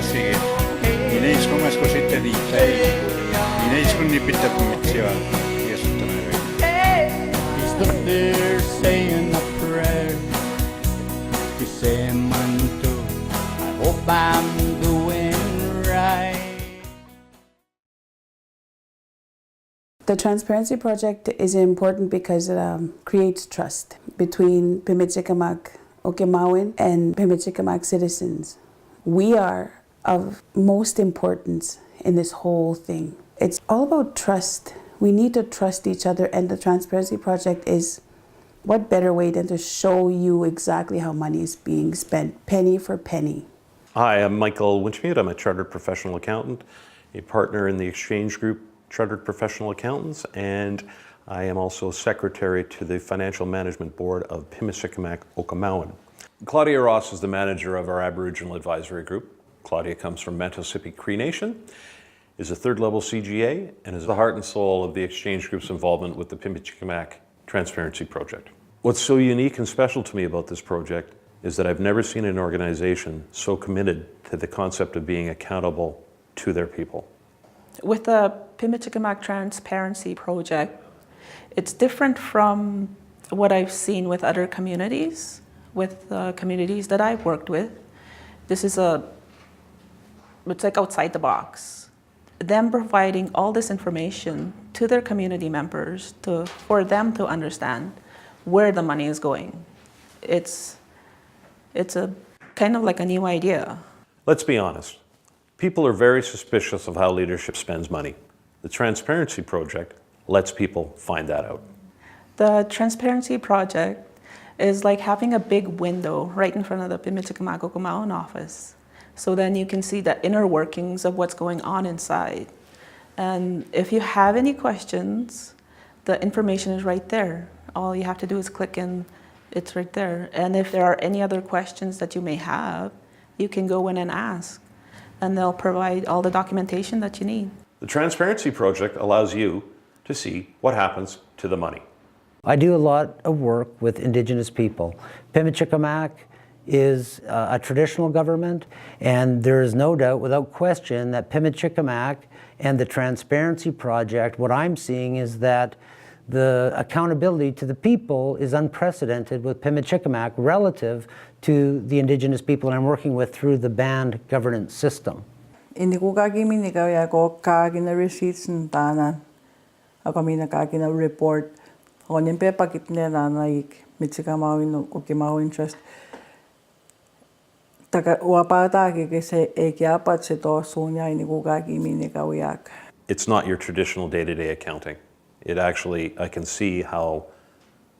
sige. Ininiskomasko sitten ei. Iniskun nipittä pumitsia. He's up there saying a prayer. He's saying, Manto, I hope I'm doing right. The Transparency Project is important because it creates trust between Pimicikamak, Okimauan, and Pimicikamak citizens. We are of most importance in this whole thing. It's all about trust. We need to trust each other, and the Transparency Project is what better way than to show you exactly how money is being spent, penny for penny. Hi, I'm Michael Winchmute. I'm a Chartered Professional Accountant, a partner in the Exchange Group Chartered Professional Accountants, and I am also Secretary to the Financial Management Board of Pimicikamak, Okimauan. Claudia Ross is the manager of our Aboriginal Advisory Group. Claudia comes from Mantosippi Cree Nation, is a third-level CGA, and is the heart and soul of the Exchange Group's involvement with the Pimicikamak Transparency Project. What's so unique and special to me about this project is that I've never seen an organization so committed to the concept of being accountable to their people. With the Pimicikamak Transparency Project, it's different from what I've seen with other communities, with communities that I've worked with. This is it's like outside the box. Them providing all this information to their community members for them to understand where the money is going. It's a kind of like a new idea. Let's be honest. People are very suspicious of how leadership spends money. The Transparency Project lets people find that out. The Transparency Project is like having a big window right in front of the Pimicikamak Okimauan office. So then you can see the inner workings of what's going on inside. And if you have any questions, the information is right there. All you have to do is click and it's right there. And if there are any other questions that you may have, you can go in and ask. And they'll provide all the documentation that you need. The Transparency Project allows you to see what happens to the money. I do a lot of work with Indigenous people. Pimicikamak is a traditional government, and there is no doubt, without question, that Pimicikamak and the Transparency Project, what I'm seeing is that the accountability to the people is unprecedented with Pimicikamak relative to the Indigenous people that I'm working with through the band governance system. Hindi ko kagimi ni kaya ko kagina receipts ng tanan. Ako kami nakagina report. Ako nimpe pakit nila na Pimicikamak Okimauan Trust. Taka wapata kasi ekiapat se to sunya hindi ko kagimi ni kawiyak. It's not your traditional day-to-day accounting. It actually, I can see how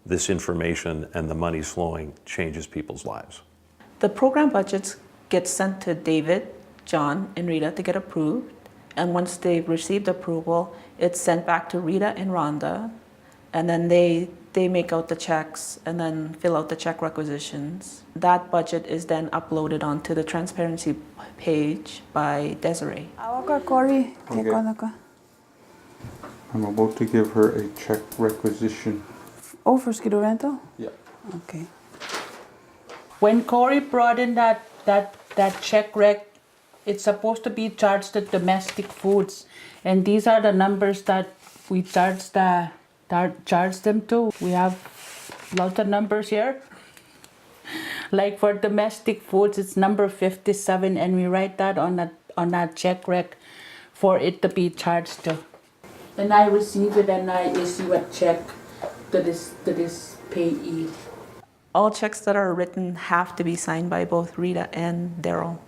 this information and the money flowing changes people's lives. The program budgets get sent to David, John, and Rita to get approved. And once they've received approval, it's sent back to Rita and Rhonda. And then they make out the checks and then fill out the check requisitions. That budget is then uploaded onto the transparency page by Desiree. Awaka, Cory. Okay. I'm about to give her a check requisition. Oh, for Skidoo Rental? Yeah. Okay. When Cory brought in that check rec, it's supposed to be charged to domestic foods, and these are the numbers that we charge them to. We have lots of numbers here. Like for domestic foods, it's number 57, and we write that on that check rec for it to be charged to. And I receive it and I issue a check to this payee. All checks that are written have to be signed by both Rita and Daryl.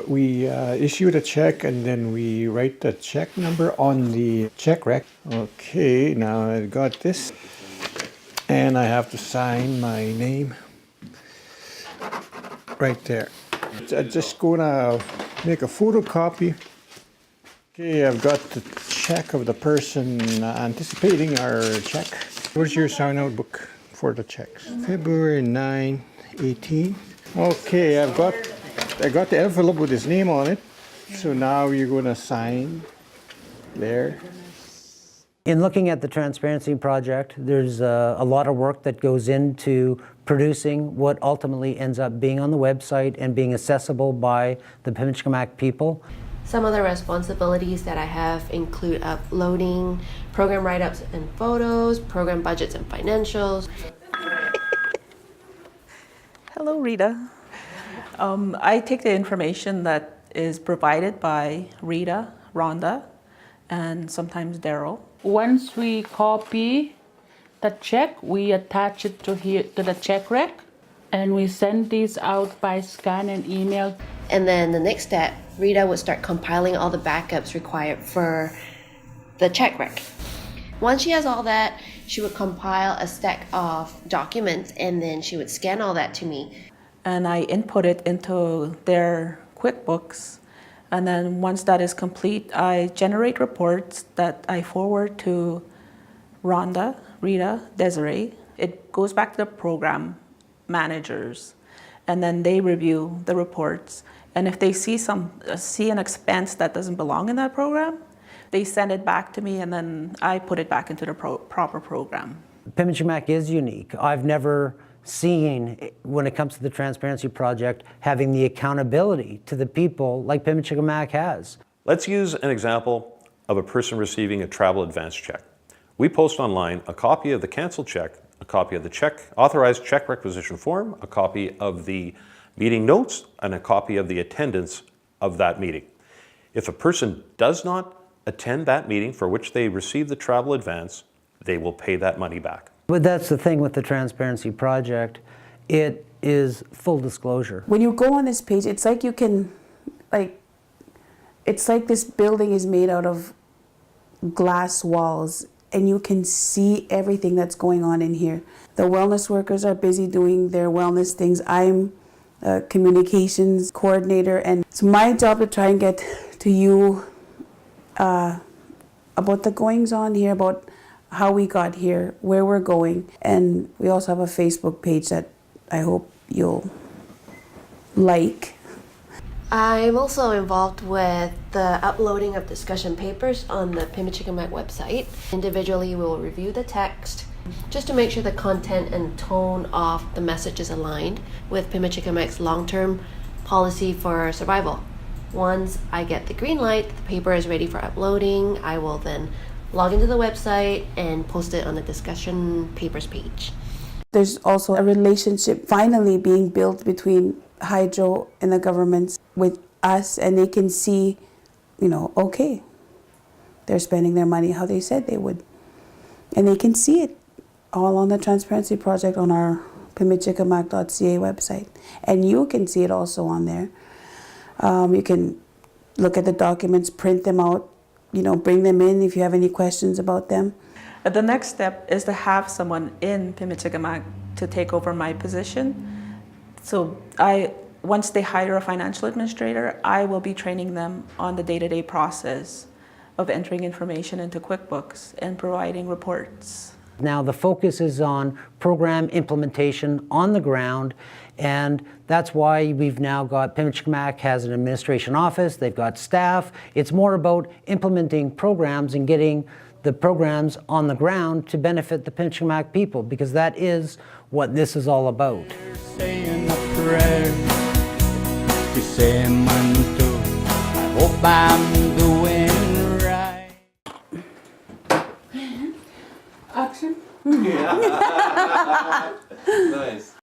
We issue the check and then we write the check number on the check rec. Okay, now I got this. And I have to sign my name right there. I'm just gonna make a photocopy. Okay, I've got the check of the person anticipating our check. Where's your sign-out book for the checks? February 9, 18. Okay, I got the envelope with his name on it. So now you're gonna sign there. In looking at the Transparency Project, there's a lot of work that goes into producing what ultimately ends up being on the website and being accessible by the Pimicikamak people. Some of the responsibilities that I have include uploading program write-ups and photos, program budgets and financials. Hello, Rita. I take the information that is provided by Rita, Rhonda, and sometimes Daryl. Once we copy the check, we attach it to here to the check rec, and we send these out by scan and email. And then the next step, Rita would start compiling all the backups required for the check rec. Once she has all that, she would compile a stack of documents, and then she would scan all that to me. And I input it into their QuickBooks. And then once that is complete, I generate reports that I forward to Rhonda, Rita, Desiree. It goes back to the program managers, and then they review the reports. And if they see an expense that doesn't belong in that program, they send it back to me, and then I put it back into the proper program. Pimicikamak is unique. I've never seen, when it comes to the Transparency Project, having the accountability to the people like Pimicikamak has. Let's use an example of a person receiving a travel advance check. We post online a copy of the canceled check, a copy of the authorized check requisition form, a copy of the meeting notes, and a copy of the attendance of that meeting. If a person does not attend that meeting for which they received the travel advance, they will pay that money back. But that's the thing with the Transparency Project. It is full disclosure. When you go on this page, it's like you can, it's like this building is made out of glass walls, and you can see everything that's going on in here. The wellness workers are busy doing their wellness things. I'm a communications coordinator, and it's my job to try and get to you about the goings on here, about how we got here, where we're going. And we also have a Facebook page that I hope you'll like. I'm also involved with the uploading of discussion papers on the Pimicikamak website. Individually, we will review the text just to make sure the content and tone of the message is aligned with Pimicikamak's long-term policy for survival. Once I get the green light, the paper is ready for uploading, I will then log into the website and post it on the discussion papers page. There's also a relationship finally being built between Hydro and the governments with us, and they can see, okay, they're spending their money how they said they would. And they can see it all on the Transparency Project on our pimicikamak.ca website. And you can see it also on there. You can look at the documents, print them out, bring them in if you have any questions about them. The next step is to have someone in Pimicikamak to take over my position. So once they hire a financial administrator, I will be training them on the day-to-day process of entering information into QuickBooks and providing reports. Now the focus is on program implementation on the ground, and that's why we've now got Pimicikamak has an administration office, they've got staff. It's more about implementing programs and getting the programs on the ground to benefit the Pimicikamak people, because that is what this is all about. Saying a prayer to say manto, I hope I'm doing right. Action. Nice.